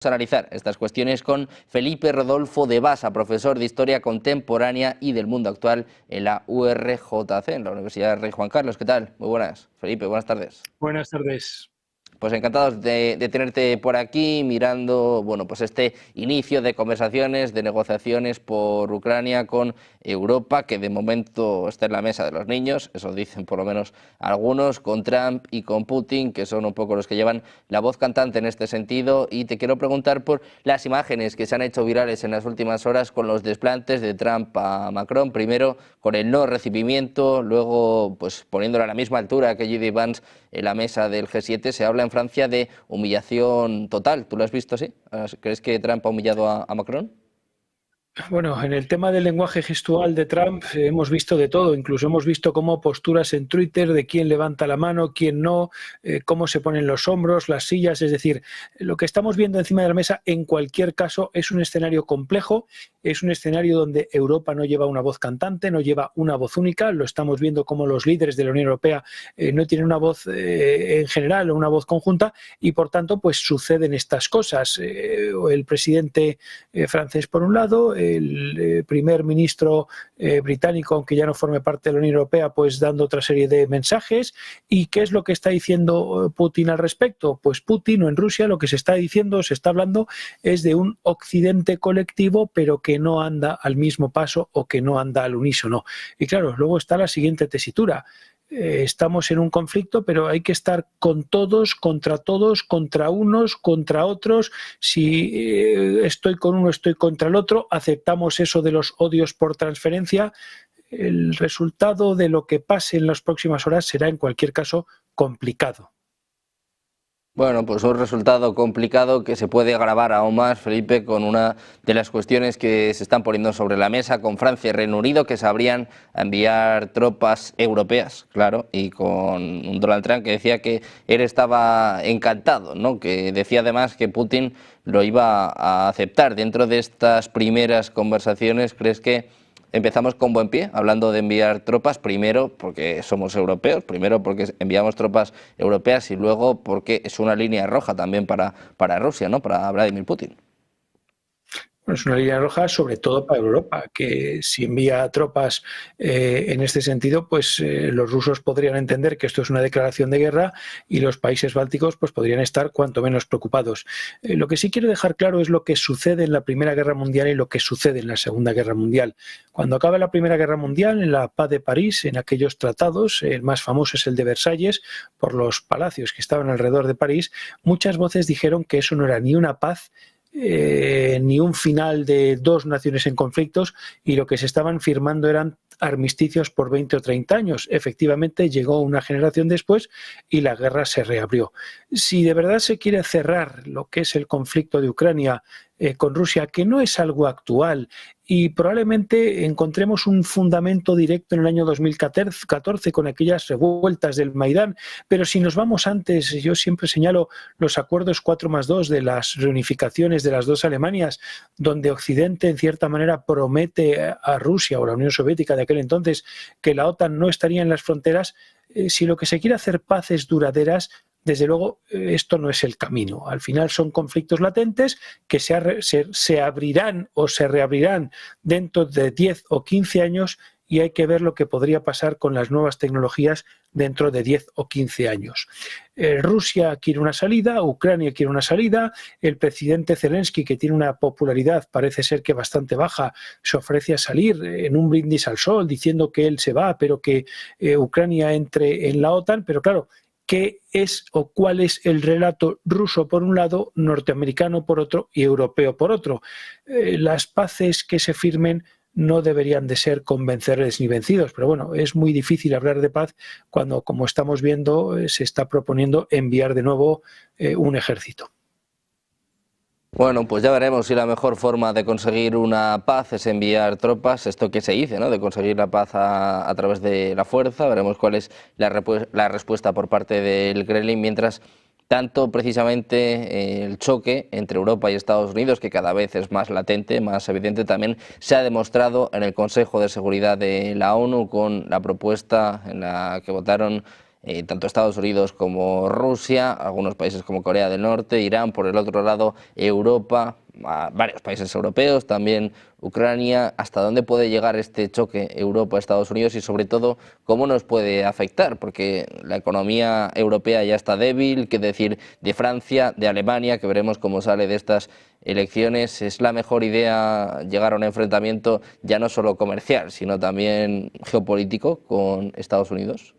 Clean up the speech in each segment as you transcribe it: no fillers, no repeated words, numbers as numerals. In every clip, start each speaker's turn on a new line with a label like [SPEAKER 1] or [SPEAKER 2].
[SPEAKER 1] A analizar estas cuestiones con Felipe Rodolfo de Basa, profesor de Historia Contemporánea y del Mundo Actual en la URJC, en la Universidad Rey Juan Carlos. ¿Qué tal? Muy buenas. Felipe, buenas tardes.
[SPEAKER 2] Buenas tardes.
[SPEAKER 1] Pues encantados de tenerte por aquí mirando, bueno, pues este inicio de conversaciones, de negociaciones por Ucrania con Europa, que de momento está en la mesa de los niños, eso dicen por lo menos algunos, con Trump y con Putin, que son un poco los que llevan la voz cantante en este sentido. Y te quiero preguntar por las imágenes que se han hecho virales en las últimas horas con los desplantes de Trump a Macron, primero con el no recibimiento, luego pues poniéndolo a la misma altura que J.D. Vance en la mesa del G7. Se habla en Francia de humillación total. ¿Tú lo has visto así? ¿Crees que Trump ha humillado a Macron?
[SPEAKER 2] Bueno, en el tema del lenguaje gestual de Trump hemos visto de todo, incluso hemos visto cómo posturas en Twitter de quién levanta la mano, quién no, cómo se ponen los hombros, las sillas, es decir, lo que estamos viendo encima de la mesa en cualquier caso es un escenario complejo, es un escenario donde Europa no lleva una voz cantante, no lleva una voz única, lo estamos viendo como los líderes de la Unión Europea no tienen una voz en general o una voz conjunta y por tanto pues suceden estas cosas. El presidente francés por un lado, el primer ministro británico, aunque ya no forme parte de la Unión Europea, pues dando otra serie de mensajes. ¿Y qué es lo que está diciendo Putin al respecto? Pues Putin o en Rusia lo que se está diciendo, se está hablando es de un occidente colectivo, pero que no anda al mismo paso o que no anda al unísono. Y claro, luego está la siguiente tesitura. Estamos en un conflicto, pero hay que estar con todos, contra unos, contra otros. Si estoy con uno, estoy contra el otro, aceptamos eso de los odios por transferencia. El resultado de lo que pase en las próximas horas será en cualquier caso complicado.
[SPEAKER 1] Bueno, pues un resultado complicado que se puede agravar aún más, Felipe, con una de las cuestiones que se están poniendo sobre la mesa con Francia y Reino Unido, que sabrían enviar tropas europeas, claro, y con un Donald Trump que decía que él estaba encantado, ¿no? Que decía además que Putin lo iba a aceptar. Dentro de estas primeras conversaciones, ¿crees que empezamos con buen pie, hablando de enviar tropas, primero porque somos europeos, primero porque enviamos tropas europeas y luego porque es una línea roja también para Rusia, ¿no? Para Vladimir Putin?
[SPEAKER 2] Es una línea roja sobre todo para Europa, que si envía tropas en este sentido, pues los rusos podrían entender que esto es una declaración de guerra y los países bálticos pues podrían estar cuanto menos preocupados. Lo que sí quiero dejar claro es lo que sucede en la Primera Guerra Mundial y lo que sucede en la Segunda Guerra Mundial. Cuando acaba la Primera Guerra Mundial, en la Paz de París, en aquellos tratados, el más famoso es el de Versalles, por los palacios que estaban alrededor de París, muchas voces dijeron que eso no era ni una paz, ni un final de dos naciones en conflictos y lo que se estaban firmando eran armisticios por 20 o 30 años. Efectivamente llegó una generación después y la guerra se reabrió. Si de verdad se quiere cerrar lo que es el conflicto de Ucrania con Rusia, que no es algo actual y probablemente encontremos un fundamento directo en el año 2014 con aquellas revueltas del Maidán, pero si nos vamos antes, yo siempre señalo los acuerdos 4+2 de las reunificaciones de las dos Alemanias, donde Occidente en cierta manera promete a Rusia o la Unión Soviética de aquel entonces que la OTAN no estaría en las fronteras. Si lo que se quiere hacer paces duraderas, desde luego esto no es el camino. Al final son conflictos latentes que se abrirán o se reabrirán dentro de 10 o 15 años y hay que ver lo que podría pasar con las nuevas tecnologías dentro de 10 o 15 años. Rusia quiere una salida, Ucrania quiere una salida, el presidente Zelensky, que tiene una popularidad parece ser que bastante baja, se ofrece a salir en un brindis al sol diciendo que él se va, pero que Ucrania entre en la OTAN, pero claro, ¿qué es o cuál es el relato ruso por un lado, norteamericano por otro y europeo por otro? Las paces que se firmen no deberían de ser convencerles ni vencidos, pero bueno, es muy difícil hablar de paz cuando, como estamos viendo, se está proponiendo enviar de nuevo un ejército.
[SPEAKER 1] Bueno, pues ya veremos si la mejor forma de conseguir una paz es enviar tropas, esto que se dice, ¿no? De conseguir la paz a través de la fuerza. Veremos cuál es la respuesta por parte del Kremlin, mientras tanto precisamente el choque entre Europa y Estados Unidos, que cada vez es más latente, más evidente, también se ha demostrado en el Consejo de Seguridad de la ONU con la propuesta en la que votaron tanto Estados Unidos como Rusia, algunos países como Corea del Norte, Irán, por el otro lado Europa, varios países europeos, también Ucrania. ¿Hasta dónde puede llegar este choque Europa-Estados Unidos y sobre todo cómo nos puede afectar? Porque la economía europea ya está débil, qué decir de Francia, de Alemania, que veremos cómo sale de estas elecciones. ¿Es la mejor idea llegar a un enfrentamiento ya no solo comercial, sino también geopolítico con Estados Unidos?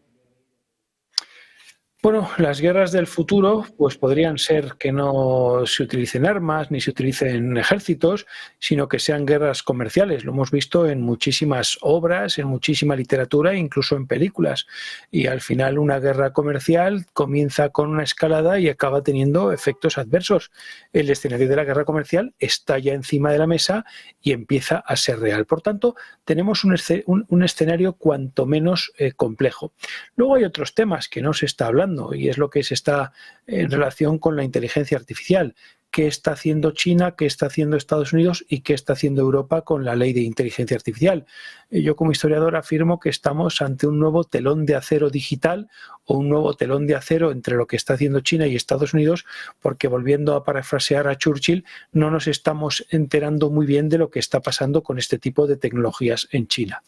[SPEAKER 2] Bueno, las guerras del futuro pues podrían ser que no se utilicen armas ni se utilicen ejércitos, sino que sean guerras comerciales. Lo hemos visto en muchísimas obras, en muchísima literatura, incluso en películas. Y al final una guerra comercial comienza con una escalada y acaba teniendo efectos adversos. El escenario de la guerra comercial está ya encima de la mesa y empieza a ser real. Por tanto, tenemos un escenario cuanto menos complejo. Luego hay otros temas que no se está hablando, y es lo que se está en relación con la inteligencia artificial. ¿Qué está haciendo China, qué está haciendo Estados Unidos y qué está haciendo Europa con la ley de inteligencia artificial? Yo como historiador afirmo que estamos ante un nuevo telón de acero digital o un nuevo telón de acero entre lo que está haciendo China y Estados Unidos, porque volviendo a parafrasear a Churchill, no nos estamos enterando muy bien de lo que está pasando con este tipo de tecnologías en China.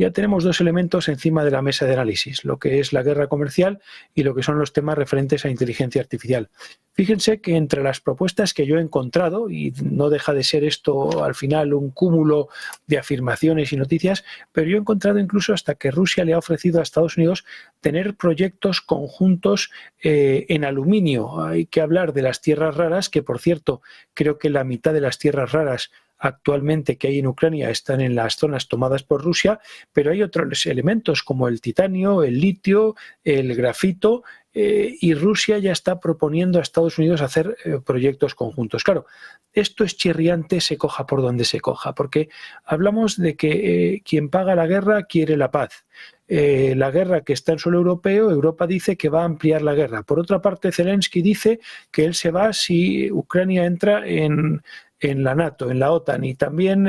[SPEAKER 2] Ya tenemos dos elementos encima de la mesa de análisis, lo que es la guerra comercial y lo que son los temas referentes a inteligencia artificial. Fíjense que entre las propuestas que yo he encontrado, y no deja de ser esto al final un cúmulo de afirmaciones y noticias, pero yo he encontrado incluso hasta que Rusia le ha ofrecido a Estados Unidos tener proyectos conjuntos en aluminio. Hay que hablar de las tierras raras, que por cierto creo que la mitad de las tierras raras actualmente que hay en Ucrania están en las zonas tomadas por Rusia, pero hay otros elementos como el titanio, el litio, el grafito, y Rusia ya está proponiendo a Estados Unidos hacer proyectos conjuntos. Claro, esto es chirriante, se coja por donde se coja, porque hablamos de que quien paga la guerra quiere la paz. La guerra que está en suelo europeo, Europa dice que va a ampliar la guerra. Por otra parte, Zelensky dice que él se va si Ucrania entra en la NATO, en la OTAN, y también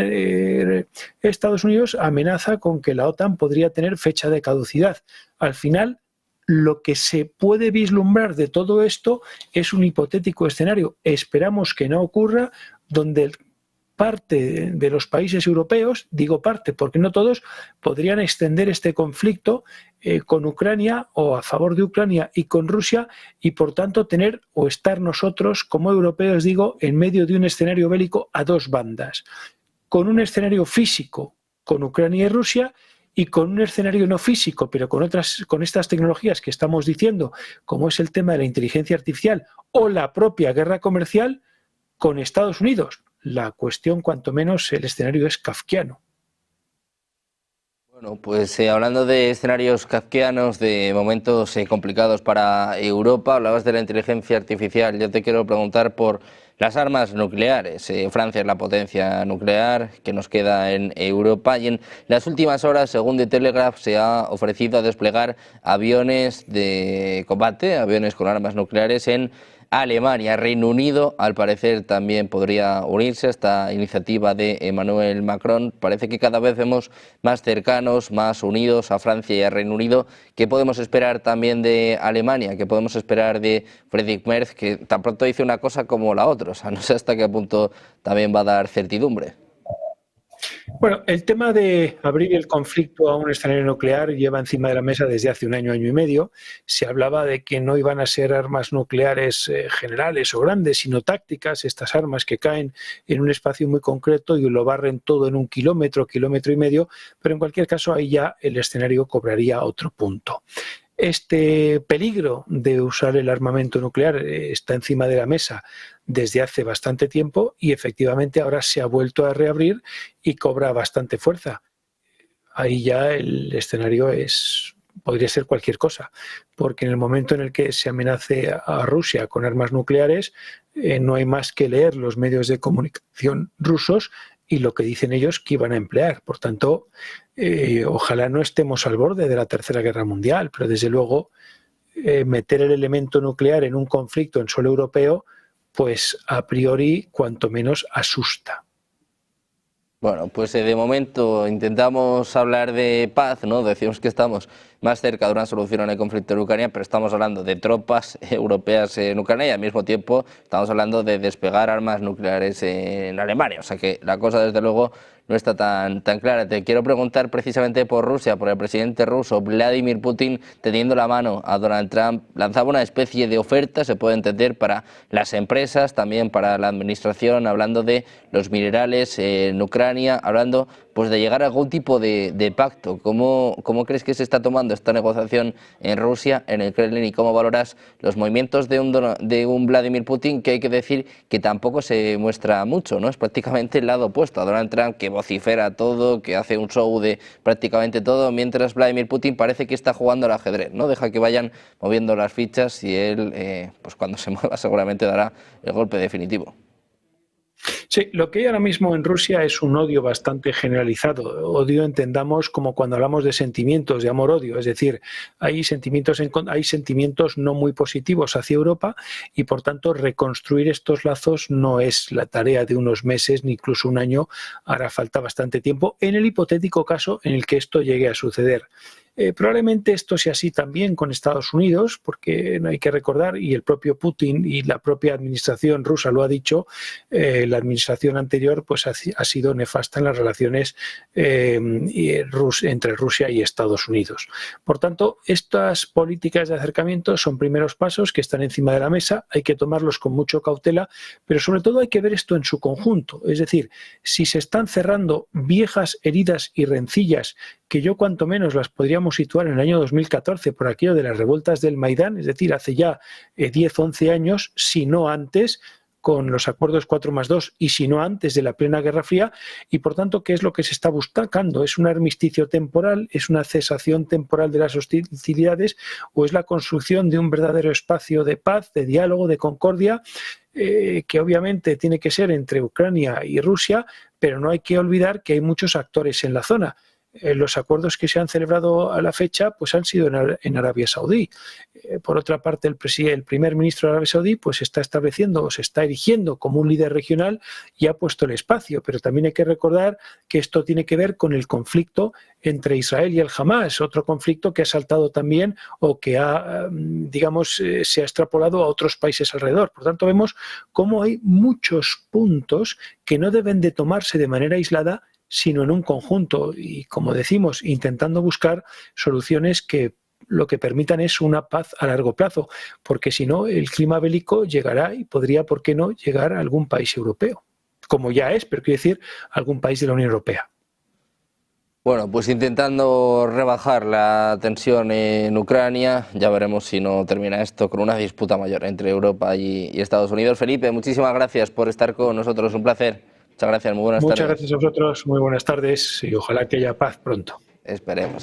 [SPEAKER 2] Estados Unidos amenaza con que la OTAN podría tener fecha de caducidad. Al final, lo que se puede vislumbrar de todo esto es un hipotético escenario, esperamos que no ocurra, donde parte de los países europeos, digo parte porque no todos, podrían extender este conflicto con Ucrania o a favor de Ucrania y con Rusia, y por tanto tener o estar nosotros como europeos, digo, en medio de un escenario bélico a dos bandas, con un escenario físico con Ucrania y Rusia y con un escenario no físico, pero con estas tecnologías que estamos diciendo, como es el tema de la inteligencia artificial o la propia guerra comercial con Estados Unidos. La cuestión, cuanto menos, el escenario es kafkiano.
[SPEAKER 1] Bueno, pues hablando de escenarios kafkianos, de momentos complicados para Europa, hablabas de la inteligencia artificial. Yo te quiero preguntar por las armas nucleares. Francia es la potencia nuclear que nos queda en Europa y en las últimas horas, según The Telegraph, se ha ofrecido a desplegar aviones de combate, aviones con armas nucleares en Alemania. Reino Unido, al parecer, también podría unirse a esta iniciativa de Emmanuel Macron. Parece que cada vez vemos más cercanos, más unidos a Francia y a Reino Unido. ¿Qué podemos esperar también de Alemania? ¿Qué podemos esperar de Friedrich Merz, que tan pronto dice una cosa como la otra? O sea, no sé hasta qué punto también va a dar certidumbre.
[SPEAKER 2] Bueno, el tema de abrir el conflicto a un escenario nuclear lleva encima de la mesa desde hace un año, año y medio. Se hablaba de que no iban a ser armas nucleares generales o grandes, sino tácticas, estas armas que caen en un espacio muy concreto y lo barren todo en un kilómetro, kilómetro y medio, pero en cualquier caso ahí ya el escenario cobraría otro punto. Este peligro de usar el armamento nuclear está encima de la mesa desde hace bastante tiempo y efectivamente ahora se ha vuelto a reabrir y cobra bastante fuerza. Ahí ya el escenario podría ser cualquier cosa, porque en el momento en el que se amenace a Rusia con armas nucleares, no hay más que leer los medios de comunicación rusos y lo que dicen ellos que iban a emplear. Por tanto, ojalá no estemos al borde de la Tercera Guerra Mundial, pero desde luego meter el elemento nuclear en un conflicto en suelo europeo, pues a priori cuanto menos asusta.
[SPEAKER 1] Bueno, pues de momento intentamos hablar de paz, ¿no? Decimos que estamos más cerca de una solución en el conflicto de Ucrania, pero estamos hablando de tropas europeas en Ucrania y al mismo tiempo estamos hablando de despegar armas nucleares en Alemania. O sea que la cosa, desde luego, no está tan clara. Te quiero preguntar precisamente por Rusia, por el presidente ruso Vladimir Putin, teniendo la mano a Donald Trump, lanzaba una especie de oferta, se puede entender, para las empresas, también para la administración, hablando de los minerales en Ucrania, hablando pues de llegar a algún tipo de pacto. ¿Cómo crees que se está tomando esta negociación en Rusia, en el Kremlin, y cómo valoras los movimientos de un Vladimir Putin, que hay que decir que tampoco se muestra mucho, ¿no? Es prácticamente el lado opuesto a Donald Trump, que vocifera todo, que hace un show de prácticamente todo, mientras Vladimir Putin parece que está jugando al ajedrez, ¿no? Deja que vayan moviendo las fichas y él, pues cuando se mueva seguramente dará el golpe definitivo.
[SPEAKER 2] Sí, lo que hay ahora mismo en Rusia es un odio bastante generalizado. Odio entendamos como cuando hablamos de sentimientos, de amor-odio, es decir, hay sentimientos no muy positivos hacia Europa y por tanto reconstruir estos lazos no es la tarea de unos meses ni incluso un año, hará falta bastante tiempo en el hipotético caso en el que esto llegue a suceder. Probablemente esto sea así también con Estados Unidos, porque no hay que recordar, y el propio Putin y la propia administración rusa lo ha dicho, la administración anterior pues ha sido nefasta en las relaciones entre Rusia y Estados Unidos. Por tanto, estas políticas de acercamiento son primeros pasos que están encima de la mesa, hay que tomarlos con mucha cautela, pero sobre todo hay que ver esto en su conjunto. Es decir, si se están cerrando viejas heridas y rencillas que yo cuanto menos las podríamos situar en el año 2014 por aquello de las revueltas del Maidán, es decir, hace ya 10, 11 años, si no antes, con los acuerdos 4+2 y si no antes de la plena Guerra Fría, y por tanto, ¿qué es lo que se está buscando? ¿Es un armisticio temporal? ¿Es una cesación temporal de las hostilidades? ¿O es la construcción de un verdadero espacio de paz, de diálogo, de concordia? Que obviamente tiene que ser entre Ucrania y Rusia, pero no hay que olvidar que hay muchos actores en la zona. Los acuerdos que se han celebrado a la fecha pues han sido en Arabia Saudí. Por otra parte, el primer ministro de Arabia Saudí pues está estableciendo o se está erigiendo como un líder regional y ha puesto el espacio, pero también hay que recordar que esto tiene que ver con el conflicto entre Israel y el Hamas, otro conflicto que ha saltado también o que se ha extrapolado a otros países alrededor. Por tanto, vemos cómo hay muchos puntos que no deben de tomarse de manera aislada, sino en un conjunto y, como decimos, intentando buscar soluciones que lo que permitan es una paz a largo plazo, porque si no, el clima bélico llegará y podría, ¿por qué no?, llegar a algún país europeo, como ya es, pero quiero decir, algún país de la Unión Europea.
[SPEAKER 1] Bueno, pues intentando rebajar la tensión en Ucrania, ya veremos si no termina esto con una disputa mayor entre Europa y Estados Unidos. Felipe, muchísimas gracias por estar con nosotros, un placer. Muchas gracias, muy buenas tardes.
[SPEAKER 2] Muchas gracias a vosotros, muy buenas tardes y ojalá que haya paz pronto.
[SPEAKER 1] Esperemos.